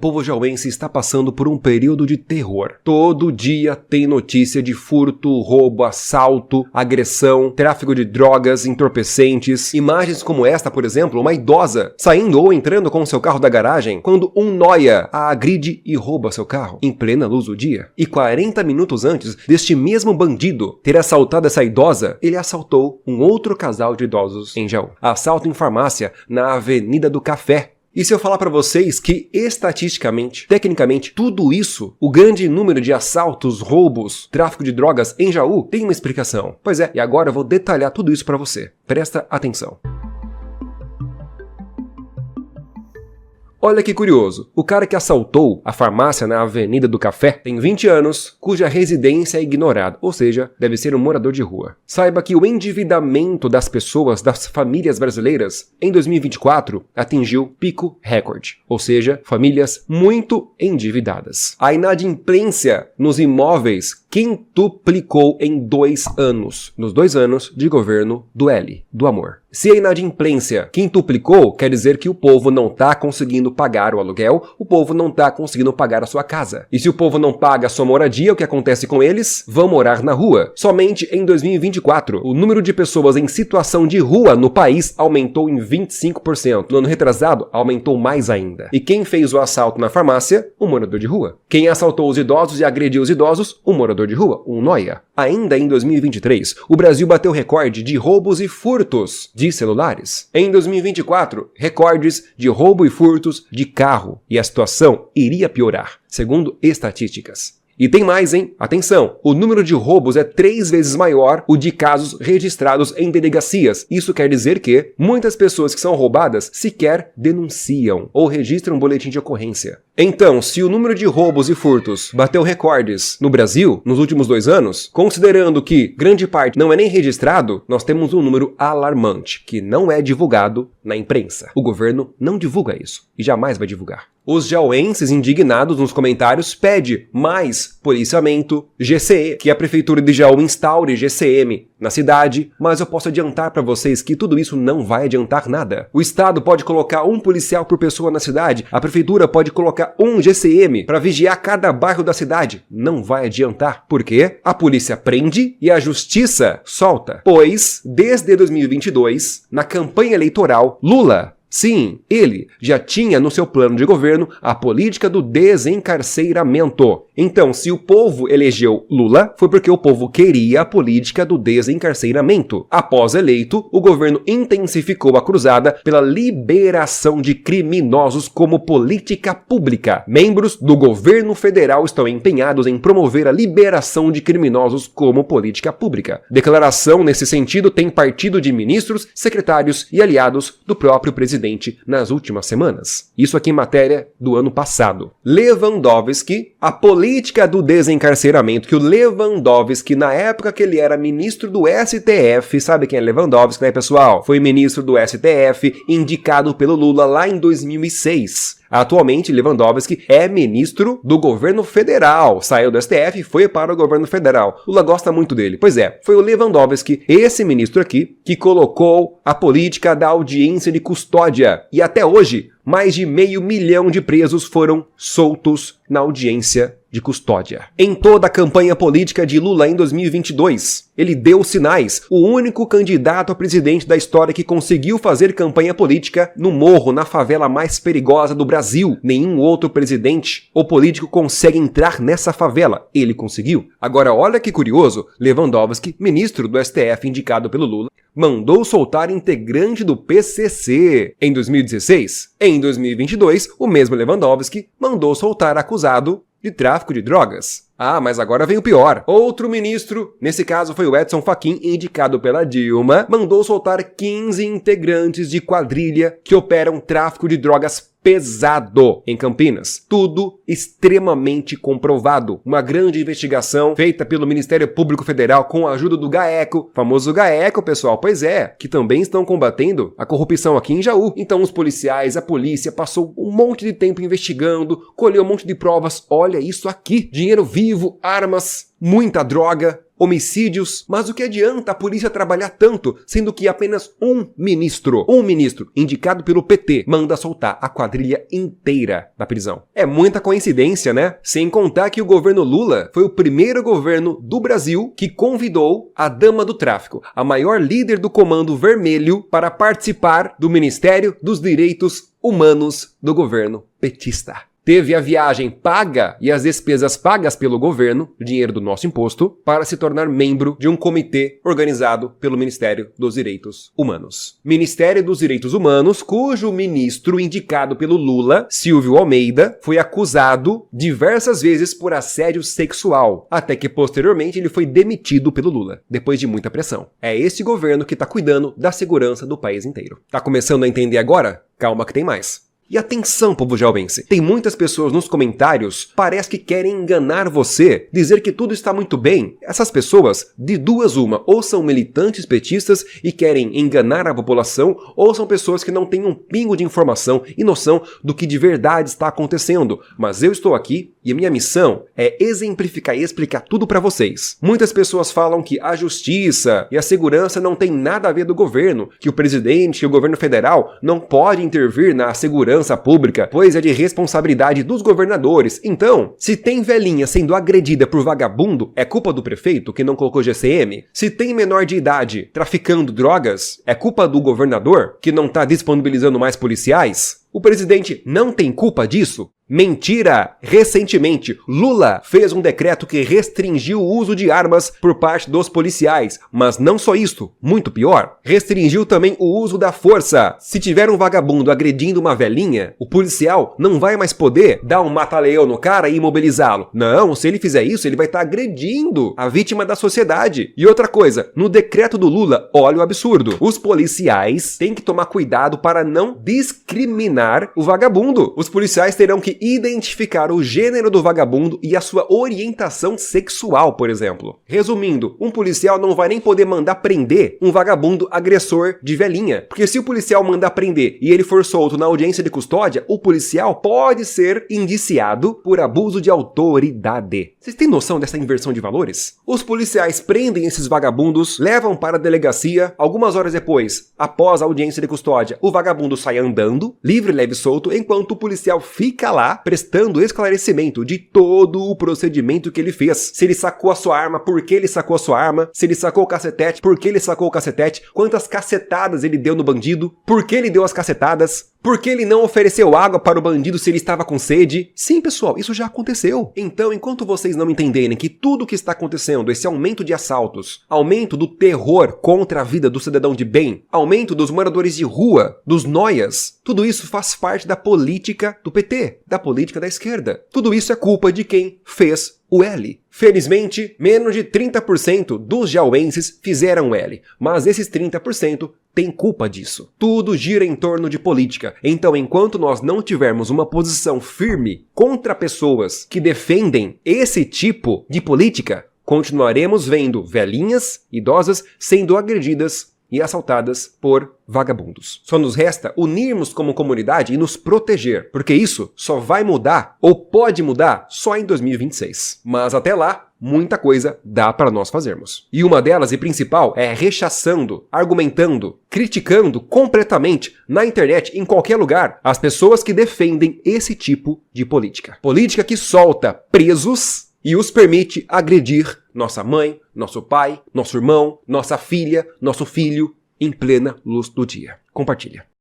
povo jauense está passando por um período de terror. Todo dia tem notícia de furto, roubo, assalto, agressão, tráfico de drogas, entorpecentes. Imagens como esta, por exemplo, uma idosa saindo ou entrando com seu carro da garagem quando um nóia a agride e rouba seu carro em plena luz do dia. E 40 minutos antes deste mesmo bandido ter assaltado essa idosa, ele assaltou um outro casal de idosos em Jaú. Assalto em farmácia na Avenida do Café. E se eu falar para vocês que estatisticamente, tecnicamente, tudo isso, o grande número de assaltos, roubos, tráfico de drogas em Jaú tem uma explicação. Pois é, e agora eu vou detalhar tudo isso para você. Presta atenção. Olha que curioso, o cara que assaltou a farmácia na Avenida do Café tem 20 anos, cuja residência é ignorada, ou seja, deve ser um morador de rua. Saiba que o endividamento das pessoas, das famílias brasileiras, em 2024 atingiu pico recorde, ou seja, famílias muito endividadas. A inadimplência nos imóveis quintuplicou em 2 anos, nos 2 anos de governo do L, do amor. Se a inadimplência quintuplicou, quer dizer que o povo não está conseguindo pagar o aluguel, o povo não está conseguindo pagar a sua casa. E se o povo não paga a sua moradia, o que acontece com eles? Vão morar na rua. Somente em 2024, o número de pessoas em situação de rua no país aumentou em 25%. No ano retrasado, aumentou mais ainda. E quem fez o assalto na farmácia? Um morador de rua. Quem assaltou os idosos e agrediu os idosos? Um morador de rua, um nóia. Ainda em 2023, o Brasil bateu recorde de roubos e furtos de celulares. Em 2024, recordes de roubo e furtos de carro. E a situação iria piorar, segundo estatísticas. E tem mais, hein? Atenção! O número de roubos é 3 vezes maior o de casos registrados em delegacias. Isso quer dizer que muitas pessoas que são roubadas sequer denunciam ou registram um boletim de ocorrência. Então, se o número de roubos e furtos bateu recordes no Brasil nos últimos 2 anos, considerando que grande parte não é nem registrado, nós temos um número alarmante, que não é divulgado na imprensa. O governo não divulga isso e jamais vai divulgar. Os jauenses indignados nos comentários pedem mais policiamento, GCE, que a prefeitura de Jaú instaure GCM na cidade, mas eu posso adiantar para vocês que tudo isso não vai adiantar nada. O Estado pode colocar um policial por pessoa na cidade, a prefeitura pode colocar um GCM para vigiar cada bairro da cidade. Não vai adiantar, porque a polícia prende e a justiça solta. Pois, desde 2022, na campanha eleitoral, Lula, sim, ele já tinha no seu plano de governo a política do desencarceramento. Então, se o povo elegeu Lula, foi porque o povo queria a política do desencarceramento. Após eleito, o governo intensificou a cruzada pela liberação de criminosos como política pública. Membros do governo federal estão empenhados em promover a liberação de criminosos como política pública. Declaração nesse sentido tem partido de ministros, secretários e aliados do próprio presidente nas últimas semanas. Isso aqui em matéria do ano passado. Lewandowski, a política do desencarceramento que o Lewandowski, na época que ele era ministro do STF, sabe quem é Lewandowski, né, pessoal? Foi ministro do STF, indicado pelo Lula lá em 2006. Atualmente, Lewandowski é ministro do governo federal. Saiu do STF e foi para o governo federal. Lula gosta muito dele. Pois é, foi o Lewandowski, esse ministro aqui, que colocou a política da audiência de custódia. E até hoje, mais de 500 mil de presos foram soltos na audiência de custódia. Em toda a campanha política de Lula em 2022, ele deu sinais. O único candidato a presidente da história que conseguiu fazer campanha política no morro, na favela mais perigosa do Brasil. Nenhum outro presidente ou político consegue entrar nessa favela. Ele conseguiu. Agora, olha que curioso, Lewandowski, ministro do STF indicado pelo Lula, mandou soltar integrante do PCC. Em 2016, em 2022, o mesmo Lewandowski mandou soltar acusado de tráfico de drogas. Ah, mas agora vem o pior. Outro ministro, nesse caso foi o Edson Fachin, indicado pela Dilma, mandou soltar 15 integrantes de quadrilha que operam tráfico de drogas pesado em Campinas. Tudo extremamente comprovado. Uma grande investigação feita pelo Ministério Público Federal com a ajuda do GAECO, famoso GAECO, pessoal, pois é, que também estão combatendo a corrupção aqui em Jaú. Então os policiais, a polícia passou um monte de tempo investigando, colheu um monte de provas. Olha isso aqui, dinheiro vivo, armas, muita droga. homicídios. Mas o que adianta a polícia trabalhar tanto, sendo que apenas um ministro indicado pelo PT, manda soltar a quadrilha inteira da prisão? É muita coincidência, né? Sem contar que o governo Lula foi o primeiro governo do Brasil que convidou a dama do tráfico, a maior líder do Comando Vermelho, para participar do Ministério dos Direitos Humanos do governo petista. Teve a viagem paga e as despesas pagas pelo governo, dinheiro do nosso imposto, para se tornar membro de um comitê organizado pelo Ministério dos Direitos Humanos. Ministério dos Direitos Humanos, cujo ministro indicado pelo Lula, Silvio Almeida, foi acusado diversas vezes por assédio sexual, até que posteriormente ele foi demitido pelo Lula, depois de muita pressão. É esse governo que está cuidando da segurança do país inteiro. Tá começando a entender agora? Calma que tem mais. E atenção, povo jaubense, tem muitas pessoas nos comentários, parece que querem enganar você, dizer que tudo está muito bem. Essas pessoas, de duas uma, ou são militantes petistas e querem enganar a população, ou são pessoas que não têm um pingo de informação e noção do que de verdade está acontecendo. Mas eu estou aqui e a minha missão é exemplificar e explicar tudo para vocês. Muitas pessoas falam que a justiça e a segurança não tem nada a ver do governo, que o presidente e o governo federal não podem intervir na segurança pública, pois é de responsabilidade dos governadores. Então, se tem velhinha sendo agredida por vagabundo, é culpa do prefeito que não colocou GCM? Se tem menor de idade traficando drogas, é culpa do governador que não está disponibilizando mais policiais? O presidente não tem culpa disso? Mentira! Recentemente, Lula fez um decreto que restringiu o uso de armas por parte dos policiais. Mas não só isso, muito pior, restringiu também o uso da força. Se tiver um vagabundo agredindo uma velhinha, o policial não vai mais poder dar um mata-leão no cara e imobilizá-lo. Não, se ele fizer isso, ele vai estar agredindo a vítima da sociedade. E outra coisa, no decreto do Lula, olha o absurdo. Os policiais têm que tomar cuidado para não discriminar o vagabundo. Os policiais terão que identificar o gênero do vagabundo e a sua orientação sexual, por exemplo. Resumindo, um policial não vai nem poder mandar prender um vagabundo agressor de velhinha, porque se o policial mandar prender e ele for solto na audiência de custódia, o policial pode ser indiciado por abuso de autoridade. Vocês têm noção dessa inversão de valores? Os policiais prendem esses vagabundos, levam para a delegacia, algumas horas depois, após a audiência de custódia, o vagabundo sai andando, livre, leve e solto, enquanto o policial fica lá prestando esclarecimento de todo o procedimento que ele fez. Se ele sacou a sua arma, por que ele sacou a sua arma? Se ele sacou o cacetete, por que ele sacou o cacetete? Quantas cacetadas ele deu no bandido? Por que ele deu as cacetadas? Por que ele não ofereceu água para o bandido se ele estava com sede? Sim, pessoal, isso já aconteceu. Então, enquanto vocês não entenderem que tudo o que está acontecendo, esse aumento de assaltos, aumento do terror contra a vida do cidadão de bem, aumento dos moradores de rua, dos noias, tudo isso faz parte da política do PT, da política da esquerda. Tudo isso é culpa de quem fez o L. Felizmente, menos de 30% dos jauenses fizeram L, mas esses 30% têm culpa disso. Tudo gira em torno de política. Então, enquanto nós não tivermos uma posição firme contra pessoas que defendem esse tipo de política, continuaremos vendo velhinhas, idosas, sendo agredidas e assaltadas por vagabundos. Só nos resta unirmos como comunidade e nos proteger, porque isso só vai mudar, ou pode mudar, só em 2026. Mas até lá, muita coisa dá para nós fazermos. E uma delas, e principal, é rechaçando, argumentando, criticando completamente na internet, em qualquer lugar, as pessoas que defendem esse tipo de política. Política que solta presos e os permite agredir nossa mãe, nosso pai, nosso irmão, nossa filha, nosso filho, em plena luz do dia. Compartilha.